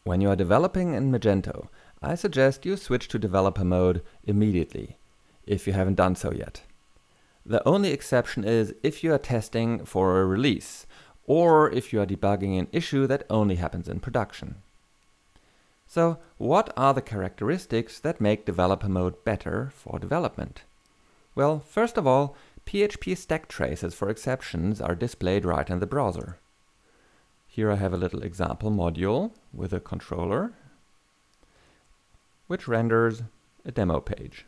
When you are developing in Magento, I suggest you switch to developer mode immediately, if you haven't done so yet. The only exception is if you are testing for a release, or if you are debugging an issue that only happens in production. So, what are the characteristics that make developer mode better for development? Well, first of all, PHP stack traces for exceptions are displayed right in the browser. Here I have a little example module with a controller, which renders a demo page.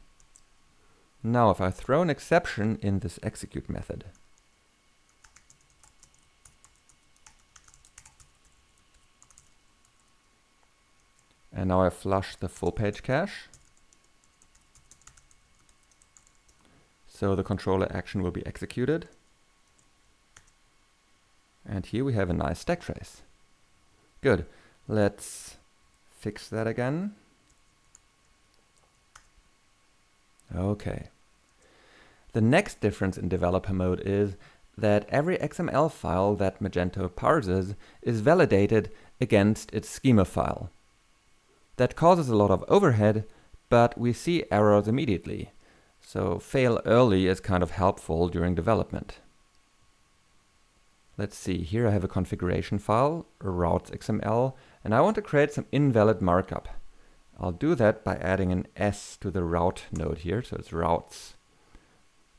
Now if I throw an exception in this execute method, and now I flush the full page cache, so the controller action will be executed. And here we have a nice stack trace. Good. Let's fix that again. Okay. The next difference in developer mode is that every XML file that Magento parses is validated against its schema file. That causes a lot of overhead, but we see errors immediately. So fail early is kind of helpful during development. Let's see, here I have a configuration file, a routes XML, and I want to create some invalid markup. I'll do that by adding an S to the route node here, so it's routes.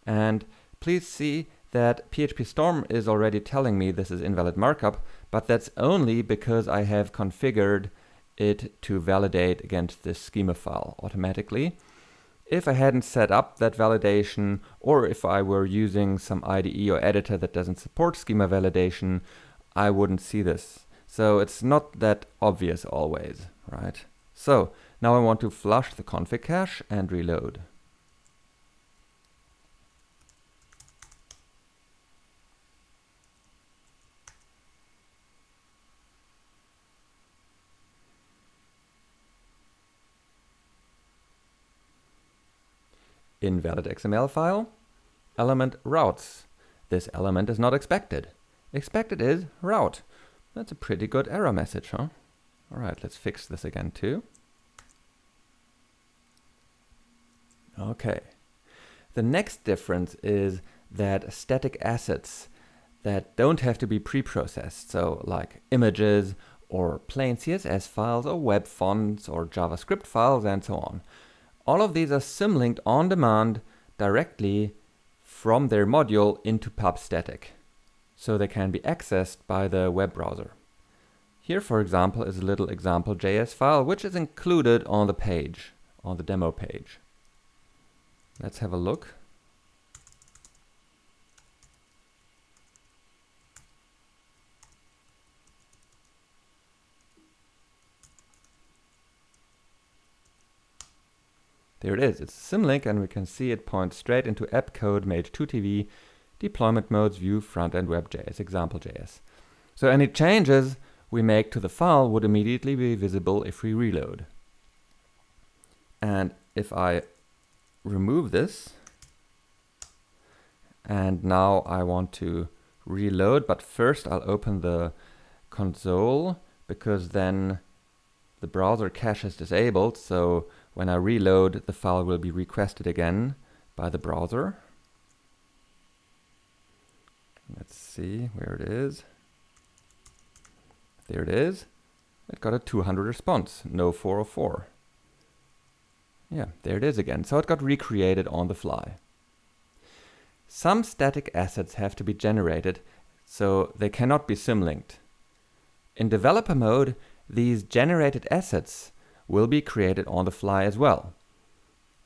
And please see that PHP Storm is already telling me this is invalid markup, but that's only because I have configured it to validate against this schema file automatically. If I hadn't set up that validation, or if I were using some IDE or editor that doesn't support schema validation, I wouldn't see this. So it's not that obvious always, right? So now I want to flush the config cache and reload. Invalid XML file, element routes. This element is not expected. Expected is route. That's a pretty good error message, huh? All right, let's fix this again too. Okay. The next difference is that static assets that don't have to be pre-processed, so like images or plain CSS files or web fonts or JavaScript files and so on. All of these are symlinked on demand directly from their module into pub-static, so they can be accessed by the web browser. Here, for example, is a little example.js file which is included on the page, on the demo page. Let's have a look. There it is, it's a symlink, and we can see it points straight into app code made 2TV, deployment modes, view, front-end web.js, example.js. So any changes we make to the file would immediately be visible if we reload. And if I remove this, and now I want to reload, but first I'll open the console, because then the browser cache is disabled, so when I reload, the file will be requested again by the browser. Let's see where it is. There it is. It got a 200 response, no 404. Yeah, there it is again. So it got recreated on the fly. Some static assets have to be generated, so they cannot be symlinked. In developer mode, these generated assets will be created on the fly as well.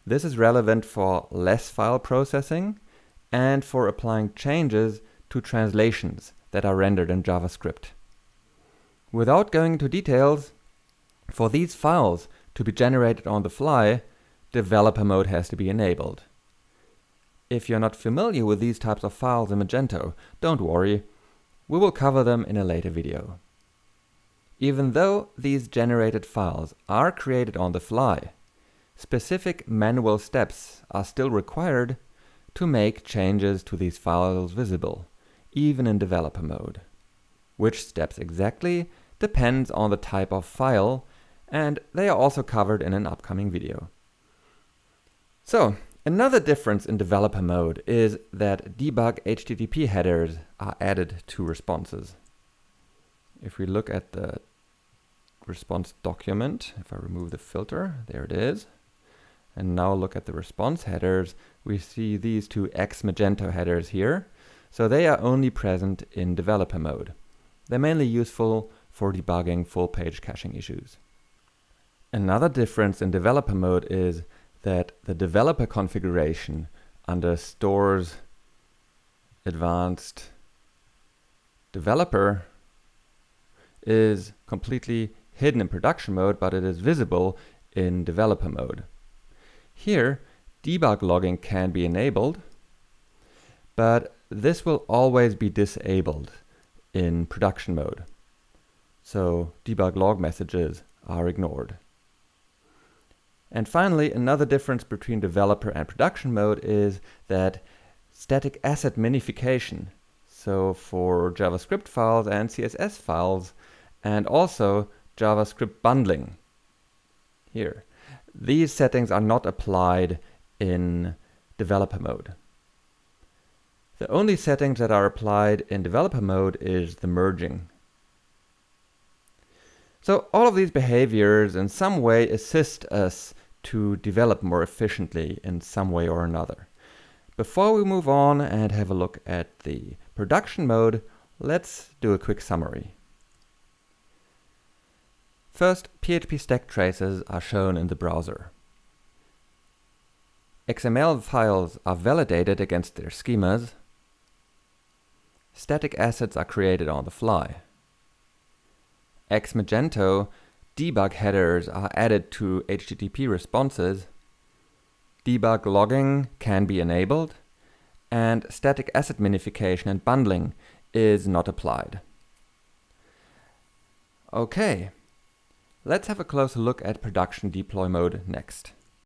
This is relevant for less file processing and for applying changes to translations that are rendered in JavaScript. Without going into details, for these files to be generated on the fly, developer mode has to be enabled. If you're not familiar with these types of files in Magento, don't worry, we will cover them in a later video. Even though these generated files are created on the fly, specific manual steps are still required to make changes to these files visible, even in developer mode. Which steps exactly depends on the type of file, and they are also covered in an upcoming video. So, another difference in developer mode is that debug HTTP headers are added to responses. If we look at the response document, if I remove the filter, there it is. And now look at the response headers, we see these two X Magento headers here. So they are only present in developer mode. They're mainly useful for debugging full page caching issues. Another difference in developer mode is that the developer configuration under Stores Advanced Developer is completely hidden in production mode, but it is visible in developer mode. Here, debug logging can be enabled, but this will always be disabled in production mode. So debug log messages are ignored. And finally, another difference between developer and production mode is that static asset minification, so for JavaScript files and CSS files, and also JavaScript bundling here, these settings are not applied in developer mode. The only settings that are applied in developer mode is the merging. So all of these behaviors in some way assist us to develop more efficiently in some way or another. Before we move on and have a look at the production mode, let's do a quick summary. First, PHP stack traces are shown in the browser. XML files are validated against their schemas. Static assets are created on the fly. X Magento debug headers are added to HTTP responses. Debug logging can be enabled, and static asset minification and bundling is not applied. Okay, let's have a closer look at production deploy mode next.